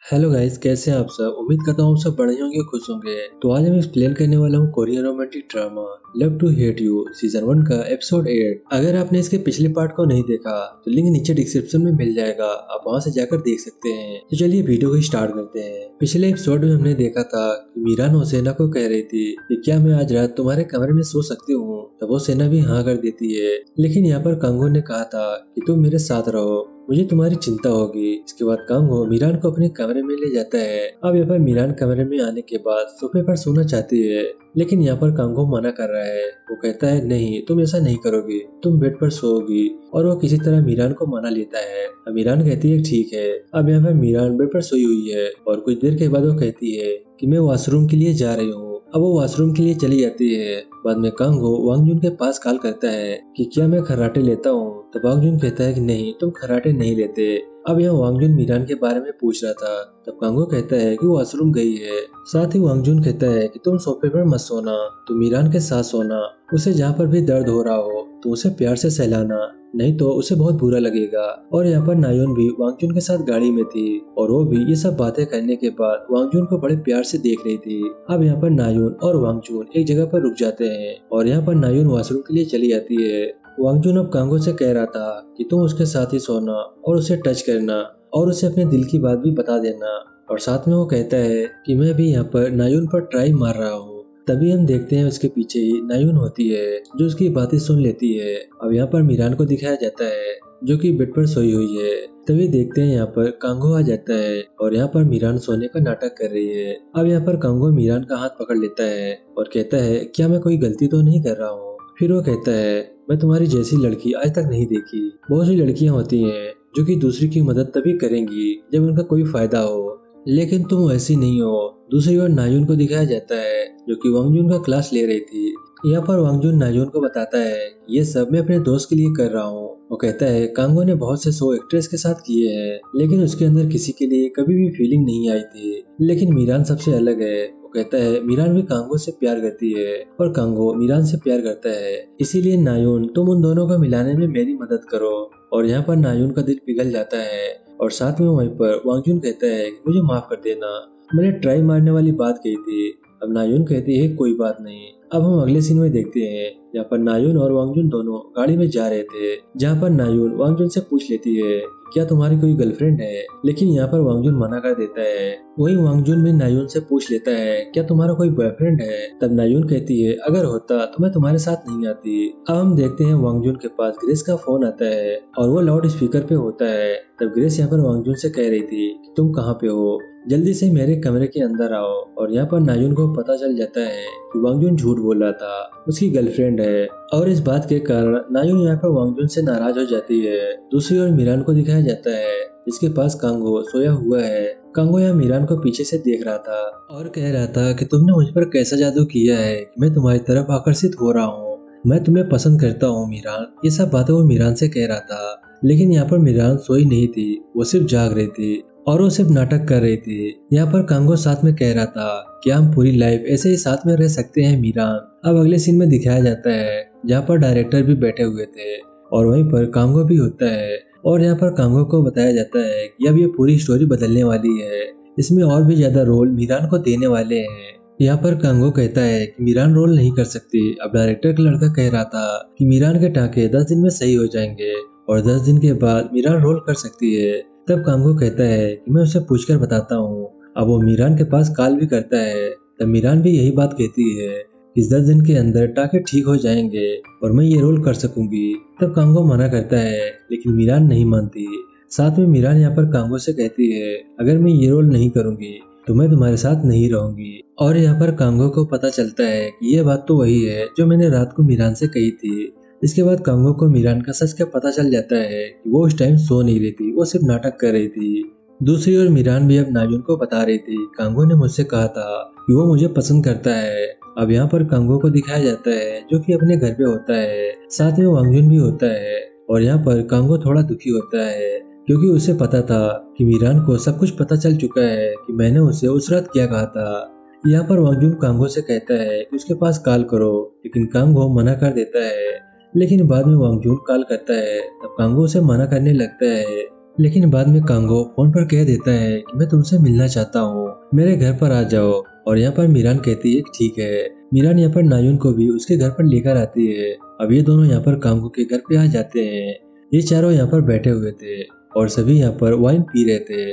Hello guys, कैसे हैं आप सब। उम्मीद करता हूँ आप सब बढ़िया होंगे, खुश होंगे। तो आज मैं एक्सप्लेन करने वाला हूँ Korean romantic drama love to hate you season 1 का एपिसोड 8। अगर आपने इसके पिछले पार्ट को नहीं देखा तो लिंक नीचे डिस्क्रिप्शन में मिल जाएगा, आप वहाँ से जाकर देख सकते हैं। तो चलिए वीडियो को स्टार्ट करते हैं। पिछले एपिसोड में हमने देखा था कि मीरान और सेना को कह रही थी कि क्या मैं आज रात तुम्हारे कमरे में सो सकती हूँ, तो वो सेना भी हाँ कर देती है। लेकिन यहाँ पर कांगो ने कहा था कि तुम मेरे साथ रहो, मुझे तुम्हारी चिंता होगी। इसके बाद कांगो मीरान को अपने कमरे में ले जाता है। अब यहाँ पर मीरान कमरे में आने के बाद सोफे पर सोना चाहती है, लेकिन यहाँ पर कांगो मना कर रहा है। वो कहता है नहीं, तुम ऐसा नहीं करोगी, तुम बेड पर सोओगी। और वो किसी तरह मीरान को मना लेता है। अब मीरान कहती है ठीक है। अब यहाँ पर मीरान बेड पर सोई हुई है और कुछ देर के बाद वो कहती है कि मैं वॉशरूम के लिए जा रही हूँ। अब वो वॉशरूम के लिए चली जाती है। बाद में कांगो वांगजुन के पास कॉल करता है कि क्या मैं खर्राटे लेता हूँ, तो वांगजुन कहता है कि नहीं, तुम खर्राटे नहीं लेते। अब यहाँ वांगजुन मीरान के बारे में पूछ रहा था, तब कांगो कहता है कि वो वॉशरूम गई है। साथ ही वांगजुन कहता है कि तुम सोफे पर मत सोना, तुम मीरान के साथ सोना। उसे जहाँ पर भी दर्द हो रहा हो तो उसे प्यार से सहलाना, नहीं तो उसे बहुत बुरा लगेगा। और यहाँ पर नायोन भी वांगजुन के साथ गाड़ी में थी और वो भी ये सब बातें करने के बाद वांगजुन को बड़े प्यार से देख रही थी। अब यहाँ पर नायोन और वांगजुन एक जगह पर रुक जाते हैं और यहाँ पर नायोन वॉशरूम के लिए चली जाती है। वांगजुन अब कांगो से कह रहा था कि तुम उसके साथ ही सोना और उसे टच करना और उसे अपने दिल की बात भी बता देना। और साथ में वो कहता है कि मैं भी यहाँ पर नायोन पर ट्राई मार रहा हूँ। तभी हम देखते हैं उसके पीछे ही नायोन होती है जो उसकी बातें सुन लेती है। अब यहाँ पर मीरान को दिखाया जाता है जो कि बेड पर सोई हुई है। तभी देखते हैं यहाँ पर कांगो आ जाता है और यहाँ पर मीरान सोने का नाटक कर रही है। अब यहाँ पर कांगो मीरान का हाथ पकड़ लेता है और कहता है क्या मैं कोई गलती तो नहीं कर रहा हूँ। फिर वो कहता है मैं तुम्हारी जैसी लड़की आज तक नहीं देखी। बहुत सी लड़कियां होती हैं जो कि दूसरी की मदद तभी करेंगी जब उनका कोई फायदा हो, लेकिन तुम वैसी नहीं हो। दूसरी ओर नायुन को दिखाया जाता है जो कि वांगजुन का क्लास ले रही थी। यहाँ पर वांगजुन नायुन को बताता है ये सब मैं अपने दोस्त के लिए कर रहा हूँ। वो कहता है कांगो ने बहुत से शो एक्ट्रेस के साथ किए हैं, लेकिन उसके अंदर किसी के लिए कभी भी फीलिंग नहीं आई थी, लेकिन मीरान सबसे अलग है। कहता है मीरान भी कांगो से प्यार करती है और कांगो मीरान से प्यार करता है, इसीलिए नायुन तुम उन दोनों को मिलाने में मेरी मदद करो। और यहाँ पर नायुन का दिल पिघल जाता है और साथ में वहीं पर वांगजुन कहता है मुझे माफ कर देना, मैंने ट्राई मारने वाली बात कही थी। अब नायुन कहती है कोई बात नहीं। अब हम अगले सीन में देखते हैं जहाँ पर नायुन और वांगजुन दोनों गाड़ी में जा रहे थे, जहाँ पर नायुन वांगजुन से पूछ लेती है क्या तुम्हारी कोई गर्लफ्रेंड है, लेकिन यहाँ पर वांगजुन मना कर देता है। वहीं वांगजुन भी नायुन से पूछ लेता है क्या तुम्हारा कोई बॉयफ्रेंड है, तब नायुन कहती है अगर होता तो मैं तुम्हारे साथ नहीं आती। अब हम देखते हैं वांगजुन के पास ग्रेस का फोन आता है और वो लाउड स्पीकर पे होता है। तब ग्रेस यहाँ पर वांगजुन से कह रही थी कि तुम कहाँ पे हो, जल्दी से मेरे कमरे के अंदर आओ। और यहाँ पर नायुन को पता चल जाता है कि वांगजुन झूठ बोल रहा था, उसकी गर्लफ्रेंड है। और इस बात के कारण नायुन यहाँ पर वांगजुन से नाराज हो जाती है। दूसरी ओर मीरान को दिखाया जाता है जिसके पास कांगो सोया हुआ है। कांगो यहाँ मीरान को पीछे से देख रहा था और कह रहा था कि तुमने मुझ पर कैसा जादू किया है कि मैं तुम्हारी तरफ आकर्षित हो रहा हूँ, मैं तुम्हें पसंद करता हूँ मीरान। ये सब बातें वो मीरान से कह रहा था, लेकिन यहाँ पर मीरान सोई नहीं थी, वो सिर्फ जाग रही थी और वो सिर्फ नाटक कर रही थी। यहाँ पर कांगो साथ में कह रहा था कि हम पूरी लाइफ ऐसे ही साथ में रह सकते हैं मीरान। अब अगले सीन में दिखाया जाता है जहाँ पर डायरेक्टर भी बैठे हुए थे और वहीं पर कांगो भी होता है। और यहाँ पर कांगो को बताया जाता है कि अब ये पूरी स्टोरी बदलने वाली है, इसमें और भी ज्यादा रोल मीरान को देने वाले हैं। यहाँ पर कांगो कहता है कि मीरान रोल नहीं कर सकती। अब डायरेक्टर का लड़का कह रहा था कि मीरान के टाँके 10 दिन में सही हो जाएंगे और 10 दिन के बाद मीरान रोल कर सकती है। तब कांगो कहता है कि मैं उसे पूछकर बताता हूँ। अब वो मीरान के पास कॉल भी करता है। तब मीरान भी यही बात कहती है इस 10 दिन के अंदर टाँके ठीक हो जाएंगे और मैं ये रोल कर सकूंगी। तब कांगो मना करता है, लेकिन मीरान नहीं मानती। साथ में मीरान यहाँ पर कांगो से कहती है अगर मैं ये रोल नहीं करूंगी तो मैं तुम्हारे साथ नहीं रहूंगी। और यहाँ पर कांगो को पता चलता है कि ये बात तो वही है जो मैंने रात को मीरान से कही थी। इसके बाद कांगो को मीरान का सच का पता चल जाता है कि वो उस टाइम सो नहीं रही थी, वो सिर्फ नाटक कर रही थी। दूसरी ओर मीरान भी अब नाजुन को बता रही थी कांगो ने मुझसे कहा था कि वो मुझे पसंद करता है। अब यहाँ पर कांगो को दिखाया जाता है जो कि अपने घर पे होता है, साथ में वांगजुन भी होता है। और यहाँ पर कांगो थोड़ा दुखी होता है क्योंकि उसे पता था कि मीरान को सब कुछ पता चल चुका है कि मैंने उसे उस रात क्या कहा था। यहाँ पर वांगजुन कांगो से कहता है कि उसके पास कॉल करो, लेकिन कांगो मना कर देता है। लेकिन बाद में वांगजुन कॉल करता है, तब कांगो उसे मना करने लगता है लेकिन बाद में कांगो फोन पर कह देता है कि मैं तुमसे मिलना चाहता हूँ, मेरे घर पर आ जाओ। और यहाँ पर मीरान कहती है कि ठीक है। मीरान यहाँ पर नायुन को भी उसके घर पर लेकर आती है। अब ये दोनों यहाँ पर कांगो के घर पे आ जाते हैं। ये चारों यहाँ पर बैठे हुए थे और सभी यहाँ पर वाइन पी रहे थे।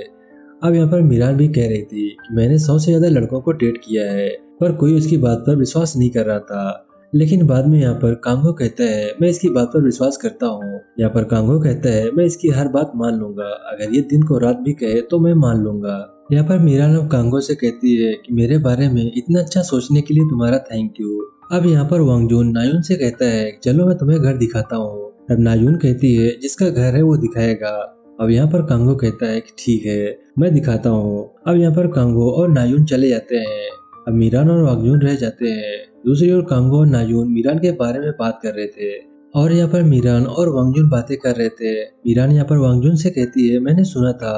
अब यहाँ पर मीरान भी कह रही थी कि मैंने 100 से ज्यादा लड़कों को डेट किया है, पर कोई उसकी बात पर विश्वास नहीं कर रहा था। लेकिन बाद में यहाँ पर कांगो कहता है मैं इसकी बात पर विश्वास करता हूँ। यहाँ पर कांगो कहता है मैं इसकी हर बात मान लूंगा, अगर ये दिन को रात भी कहे तो मैं मान लूंगा। यहाँ पर मीरान अब कांगो से कहती है कि मेरे बारे में इतना अच्छा सोचने के लिए तुम्हारा थैंक यू। अब यहाँ पर वांगजून नायुन से कहता है चलो मैं तुम्हें घर दिखाता हूँ। तब नायुन कहती है जिसका घर है वो दिखाएगा। अब यहाँ पर कांगो कहता है कि ठीक है मैं दिखाता हूँ। अब यहाँ पर कांगो और नायुन चले जाते हैं। अब मीरान और वांगजून रह जाते हैं। दूसरी ओर कांगो और नायुन मीरान के बारे में बात कर रहे थे और यहाँ पर मीरान और वांगजून बातें कर रहे थे। मीरान यहाँ पर वांगजून से कहती है मैंने सुना था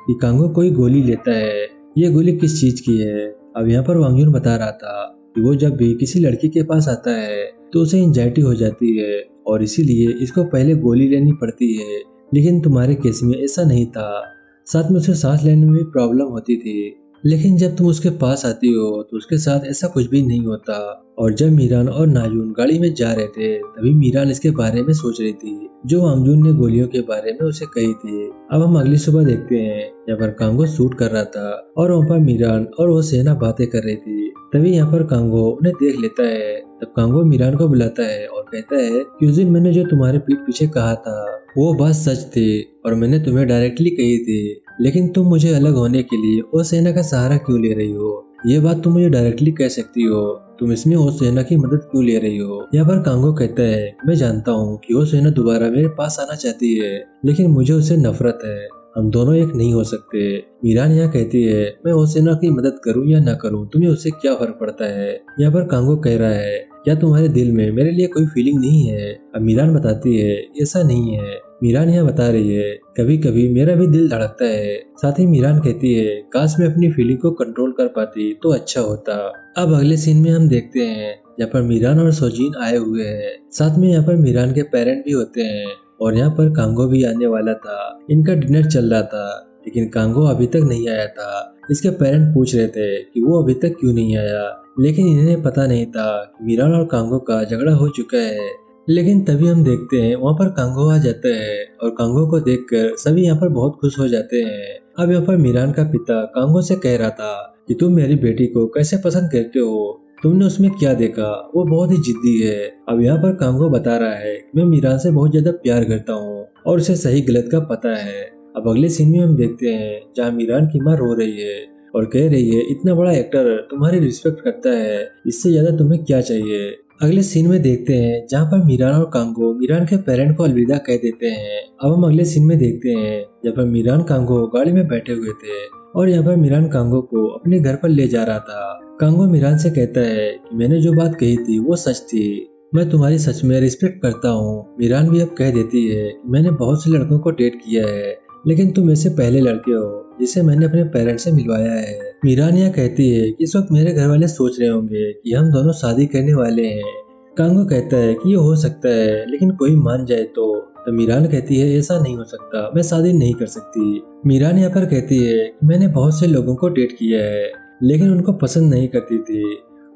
कि कांगो कोई गोली लेता है, ये गोली किस चीज की है। अब यहाँ पर वांगजून बता रहा था कि वो जब भी किसी लड़की के पास आता है तो उसे एंजाइटी हो जाती है और इसीलिए इसको पहले गोली लेनी पड़ती है। लेकिन तुम्हारे केस में ऐसा नहीं था, साथ में उसे सांस लेने में भी प्रॉब्लम होती थी, लेकिन जब तुम उसके पास आती हो तो उसके साथ ऐसा कुछ भी नहीं होता। और जब मीरान और नायुन गाड़ी में जा रहे थे तभी मीरान इसके बारे में सोच रही थी जो वांगजून ने गोलियों के बारे में उसे कही थी। अब हम अगली सुबह देखते हैं यहाँ पर कांगो शूट कर रहा था और वहाँ पर मीरान और वो सेना बातें कर रही थी। तभी यहाँ पर कांगो उन्हें देख लेता है। तब कांगो मीरान को बुलाता है और कहता है कि उस दिन मैंने जो तुम्हारे पीठ पीछे कहा था वो बात सच थी और मैंने तुम्हें डायरेक्टली कही थी, लेकिन तुम मुझे अलग होने के लिए ओ सेना का सहारा क्यों ले रही हो। ये बात तुम मुझे डायरेक्टली कह सकती हो, तुम इसमें ओ सेना की मदद क्यों ले रही हो। यहाँ पर कांगो कहता है मैं जानता हूँ कि ओ सेना दोबारा मेरे पास आना चाहती है, लेकिन मुझे उससे नफरत है, हम दोनों एक नहीं हो सकते। मीरान यहाँ कहती है मैं ओ सेना की मदद करूँ या न करूँ तुम्हें उससे क्या फर्क पड़ता है। यहाँ पर कांगो कह रहा है क्या तुम्हारे दिल में मेरे लिए कोई फीलिंग नहीं है। अब मीरान बताती है ऐसा नहीं है। मीरान यहाँ बता रही है कभी कभी मेरा भी दिल धड़कता है। साथ ही मीरान कहती है काश मैं अपनी फीलिंग को कंट्रोल कर पाती तो अच्छा होता। अब अगले सीन में हम देखते हैं यहाँ पर मीरान और सोजीन आए हुए हैं, साथ में यहाँ पर मीरान के पेरेंट भी होते हैं और यहाँ पर कांगो भी आने वाला था। इनका डिनर चल रहा था लेकिन कांगो अभी तक नहीं आया था। इसके पेरेंट पूछ रहे थे कि वो अभी तक क्यों नहीं आया, लेकिन इन्हें पता नहीं था कि मीरान और कांगो का झगड़ा हो चुका है। लेकिन तभी हम देखते हैं वहाँ पर कांगो आ जाता है और कांगो को देखकर सभी यहाँ पर बहुत खुश हो जाते हैं। अब यहाँ पर मीरान का पिता कांगो से कह रहा था कि तुम मेरी बेटी को कैसे पसंद करते हो, तुमने उसमें क्या देखा, वो बहुत ही जिद्दी है। अब यहाँ पर कांगो बता रहा है मैं मीरान से बहुत ज्यादा प्यार करता हूँ और उसे सही गलत का पता है। अब अगले सीन में हम देखते हैं जहाँ मीरान की माँ रो रही है और कह रही है इतना बड़ा एक्टर तुम्हारी रिस्पेक्ट करता है, इससे ज्यादा तुम्हें क्या चाहिए। अगले सीन में देखते हैं जहाँ पर मीरान और कांगो मीरान के पेरेंट को अलविदा कह देते हैं। अब हम अगले सीन में देखते हैं जहाँ पर मीरान कांगो गाड़ी में बैठे हुए थे और यहाँ पर मीरान कांगो को अपने घर पर ले जा रहा था। कांगो मीरान से कहता है कि मैंने जो बात कही थी वो सच थी, मैं तुम्हारी सच में रिस्पेक्ट करता हूँ। मीरान भी अब कह देती है मैंने बहुत से लड़कों को डेट किया है, लेकिन तुम ऐसे पहले लड़के हो जिसे मैंने अपने पेरेंट्स से मिलवाया है। मीरान यह कहती है कि इस वक्त मेरे घर वाले सोच रहे होंगे कि हम दोनों शादी करने वाले हैं। कांगो कहता है कि ये हो सकता है लेकिन कोई मान जाए तो मीरान कहती है ऐसा नहीं हो सकता, मैं शादी नहीं कर सकती। मीरान यहाँ पर कहती है कि मैंने बहुत से लोगों को डेट किया है लेकिन उनको पसंद नहीं करती थी,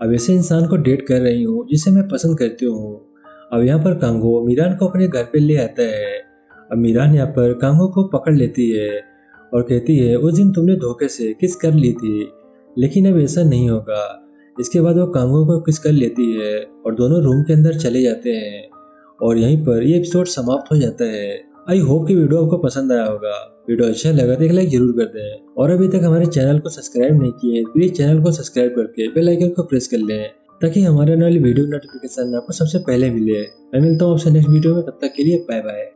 अब ऐसे इंसान को डेट कर रही हूँ जिसे मैं पसंद करती हूँ। अब यहाँ पर कांगो मीरान को अपने घर पे ले आता है। अब मीरान यहाँ पर कांगो को पकड़ लेती है और कहती है उस दिन तुमने धोखे से किस कर ली थी, लेकिन अब ऐसा नहीं होगा। इसके बाद वो कांगो को किस कर लेती है और दोनों रूम के अंदर चले जाते हैं और यहीं पर ये एपिसोड समाप्त हो जाता है। आई होप कि वीडियो आपको पसंद आया होगा। वीडियो अच्छा लगा तो एक लाइक जरूर कर दें और अभी तक हमारे चैनल को सब्सक्राइब नहीं किए प्लीज चैनल को सब्सक्राइब करके बेल आइकन को प्रेस कर लें ताकि हमारे आने वाली वीडियो नोटिफिकेशन आपको सबसे पहले मिले। मैं मिलता हूँ आपसे नेक्स्ट वीडियो में, तब तक के लिए बाय बाय।